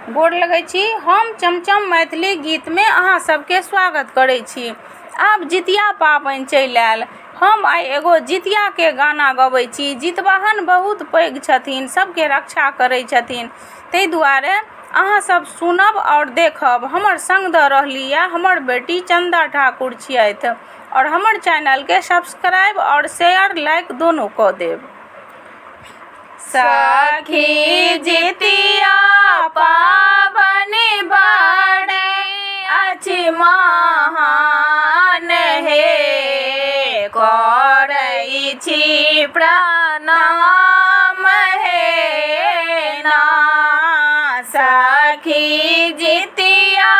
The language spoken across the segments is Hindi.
गोर लगै छी। हम चमचम मैथिली गीतमे अहाँ सबके स्वागत करै छी। आब जितिया पाबनि चलि आयल। हम आइ एगो जितियाके गाना गबै छी। जितवाहन बहुत पैघ छथिन, सबके रक्षा करै छथिन, ताहि दुआरे अहाँ सब सुनब और देखब। हमर संग दऽ रहली यऽ हमर बेटी चंदा ठाकुर छियथि और हमर चैनलके सब्सक्राइब और शेयर लाइक दोनों कऽ देब। सखी जितिया पाबनि बड़ अछि महान हे, करै छी प्रणाम हे ना। सखी जितिया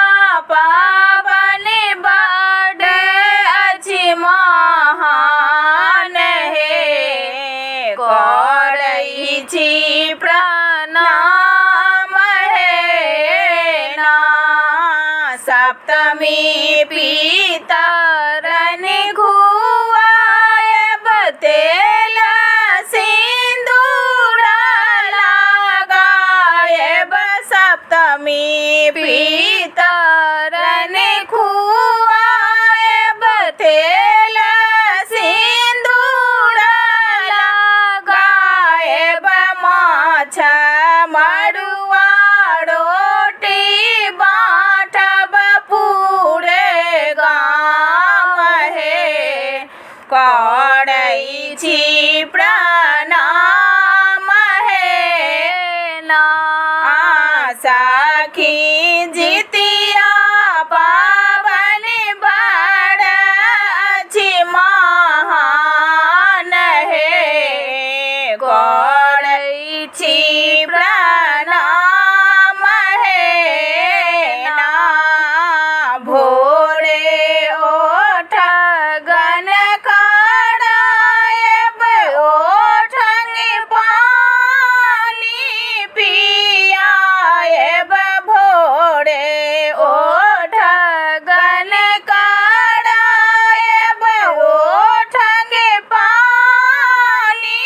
पाबनि बड़ अछि महान हे, करै छी प्रणाम हे ना। सप्तमी पितरनि खुआएब, तेल सिंदूर लगाएब। सप्तमी पितरनि खुआएब, तेल सिंदूर लगाएब। माछ मरुआ रोटी बाँटब पूरे गाम हे, करै छी प्रणाम हे ना। सखी जितिया पाबनि बड़ अछि महान हे, करै छी प्रणाम हे ना। भोरे ओठगन कराएब, ओठंगी पानी पियाएब। भोरे ओठगन कराएब, ओठंगी पानी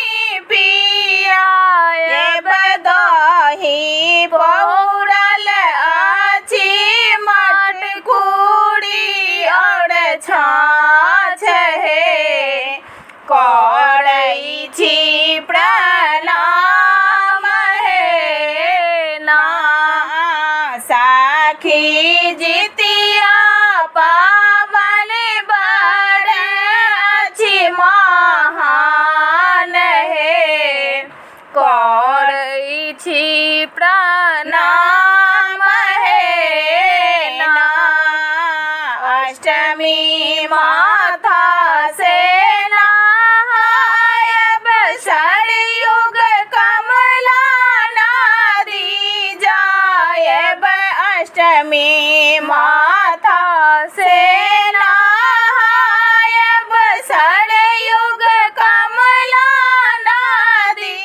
पियाएब। दही पौरल अछि मटकुरी और छाछ हे, करै छी प्रणाम हे ना। सखी जितिया पाबनि बड़ अछि महान हे, करै छी प्रणाम हे ना। अष्टमी माथा से नहाएब, सरयुग कमला नदी जाएब। अष्टमी माथा से नहाएब, सरयुग कमला नदी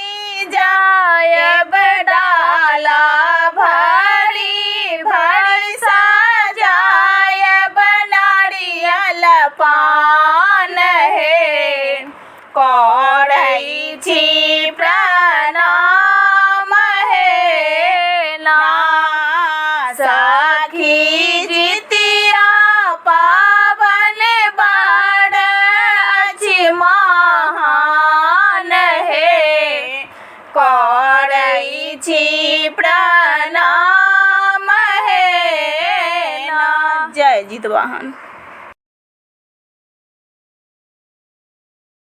जाएब। डाला भरी भरी सजाएब, नारियल पान हे, करै छी प्रणाम हे ना। सखी जितिया पाबनि बड़ अछि महान हे, करै छी प्रणाम हे ना। जय जितवाहन।